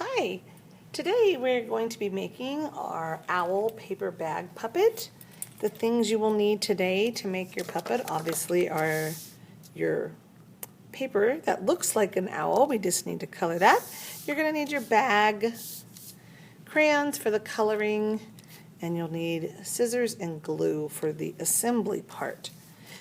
Hi! Today we're going to be making our owl paper bag puppet. The things you will need today to make your puppet obviously are your paper that looks like an owl. We just need to color that. You're going to need your bag, crayons for the coloring, and you'll need scissors and glue for the assembly part.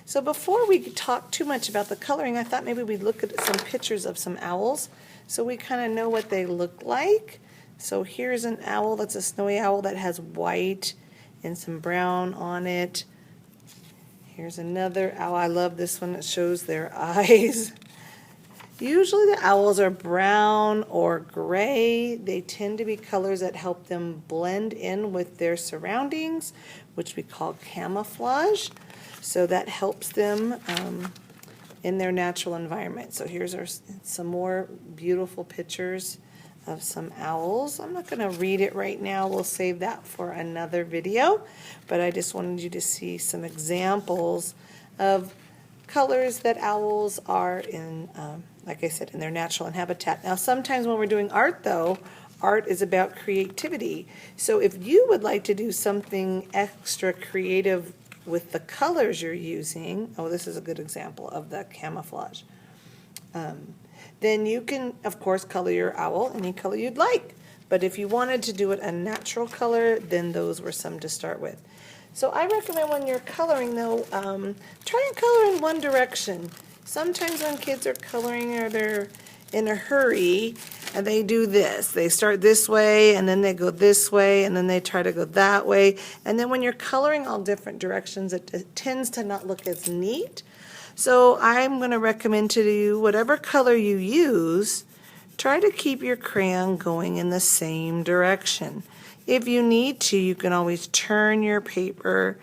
So before we talk too much about the coloring, I thought maybe we'd look at some pictures of some owls so we kind of know what they look like. So here's an owl that's a snowy owl that has white and some brown on it. Here's another owl. I love this one that shows their eyes. Usually the owls are brown or gray. They tend to be colors that help them blend in with their surroundings, which we call camouflage. So that helps them in their natural environment. So here's some more beautiful pictures of some owls. I'm not going to read it right now. We'll save that for another video. But I just wanted you to see some examples of colors that owls are in, like I said, in their natural habitat. Now sometimes when we're doing art though, art is about creativity. So if you would like to do something extra creative with the colors you're using, oh, this is a good example of the camouflage, then you can, of course, color your owl any color you'd like. But if you wanted to do it a natural color, then those were some to start with. So I recommend when you're coloring, though, try and color in one direction. Sometimes when kids are coloring or they're in a hurry, and they do this. They start this way, and then they go this way, and then they try to go that way. And then when you're coloring all different directions, it tends to not look as neat. So I'm going to recommend to you, whatever color you use, try to keep your crayon going in the same direction. If you need to, you can always turn your paper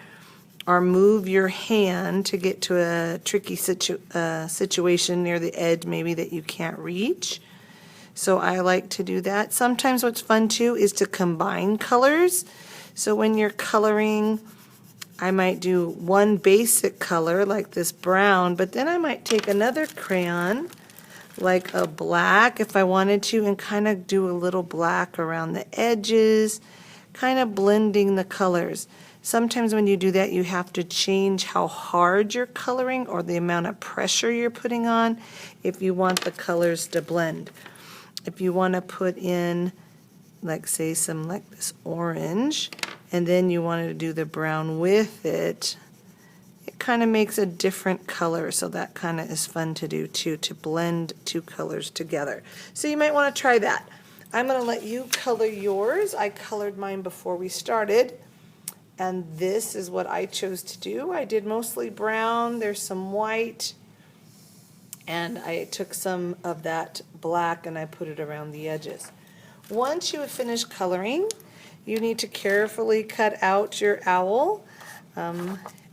or move your hand to get to a tricky situation near the edge maybe that you can't reach. So I like to do that. Sometimes what's fun too is to combine colors. So when you're coloring, I might do one basic color like this brown, but then I might take another crayon like a black if I wanted to and kind of do a little black around the edges, kind of blending the colors. Sometimes when you do that, you have to change how hard you're coloring or the amount of pressure you're putting on if you want the colors to blend. If you want to put in, like say some like this orange, and then you wanted to do the brown with it, it kind of makes a different color. So that kind of is fun to do too, to blend two colors together. So you might want to try that. I'm going to let you color yours. I colored mine before we started. And this is what I chose to do. I did mostly brown. There's some white. And I took some of that black and I put it around the edges. Once you have finished coloring, you need to carefully cut out your owl.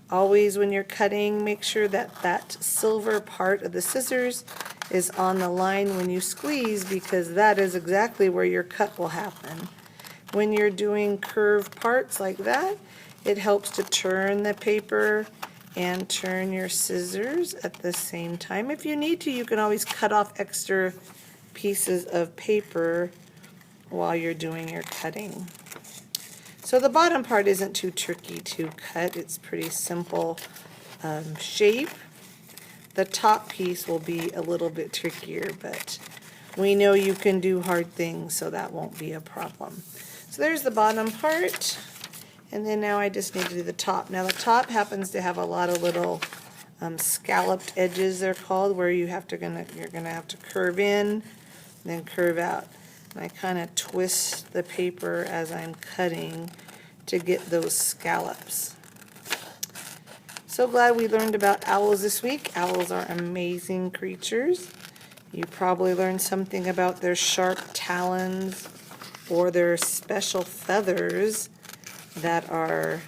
Always when you're cutting, make sure that that silver part of the scissors is on the line when you squeeze, because that is exactly where your cut will happen. When you're doing curved parts like that, it helps to turn the paper and turn your scissors at the same time. If you need to, you can always cut off extra pieces of paper while you're doing your cutting. So the bottom part isn't too tricky to cut. It's pretty simple shape. The top piece will be a little bit trickier, but we know you can do hard things, so that won't be a problem. So there's the bottom part. And then now I just need to do the top. Now the top happens to have a lot of little scalloped edges, they're called, where you're gonna have to curve in, then curve out. And I kind of twist the paper as I'm cutting to get those scallops. So glad we learned about owls this week. Owls are amazing creatures. You probably learned something about their sharp talons or their special feathers that are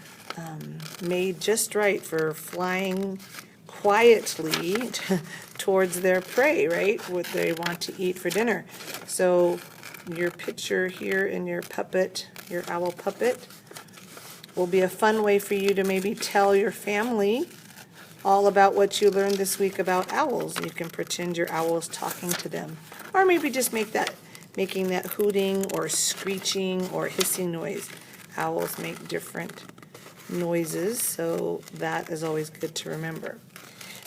made just right for flying quietly towards their prey, right? What they want to eat for dinner. So your picture here in your puppet, your owl puppet, will be a fun way for you to maybe tell your family all about what you learned this week about owls. You can pretend your owl is talking to them. Or maybe just make that making that hooting or screeching or hissing noise. Owls make different noises, so that is always good to remember.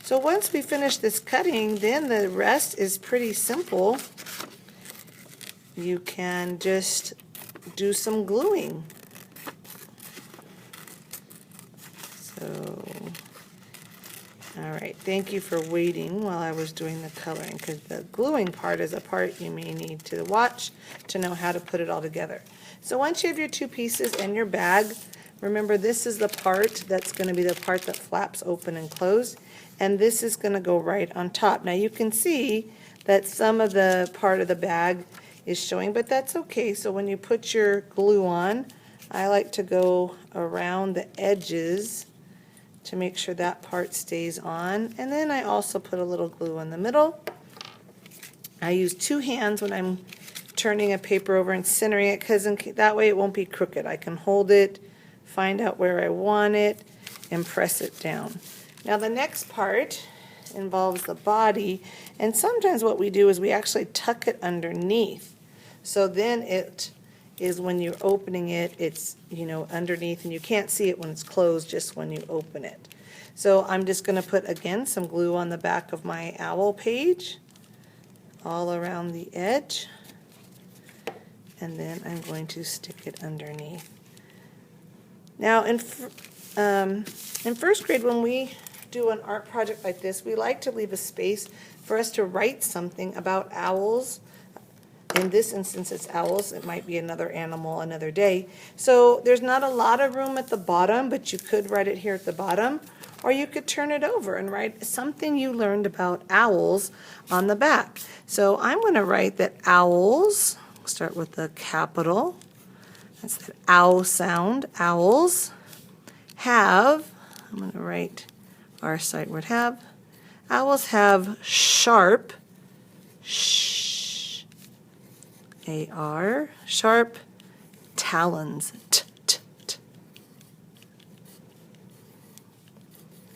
So once we finish this cutting, then the rest is pretty simple. You can just do some gluing. So, all right, thank you for waiting while I was doing the coloring, because the gluing part is a part you may need to watch to know how to put it all together. So once you have your two pieces and your bag, remember this is the part that's going to be the part that flaps open and close, and this is going to go right on top. Now you can see that some of the part of the bag is showing, but that's okay. So when you put your glue on, I like to go around the edges to make sure that part stays on, and then I also put a little glue in the middle. I use two hands when I'm turning a paper over and centering it, because that way it won't be crooked. I can hold it, find out where I want it, and press it down. Now the next part involves the body, and sometimes what we do is we actually tuck it underneath. So then it is, when you're opening it, it's, you know, underneath, and you can't see it when it's closed, just when you open it. So I'm just going to put, again, some glue on the back of my owl page, all around the edge, and then I'm going to stick it underneath. Now in first grade, when we do an art project like this, we like to leave a space for us to write something about owls. In this instance, it's owls. It might be another animal another day. So there's not a lot of room at the bottom, but you could write it here at the bottom, or you could turn it over and write something you learned about owls on the back. So I'm going to write that owls, start with the capital, that's the ow sound, owls have, I'm going to write our sight word have, owls have sharp, A-R, sharp talons.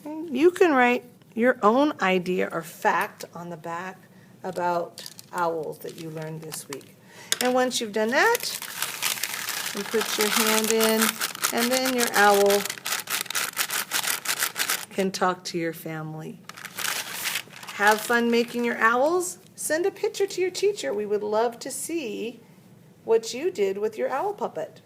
You can write your own idea or fact on the back about owls that you learned this week. And once you've done that, you put your hand in, and then your owl can talk to your family. Have fun making your owls. Send a picture to your teacher. We would love to see what you did with your owl puppet.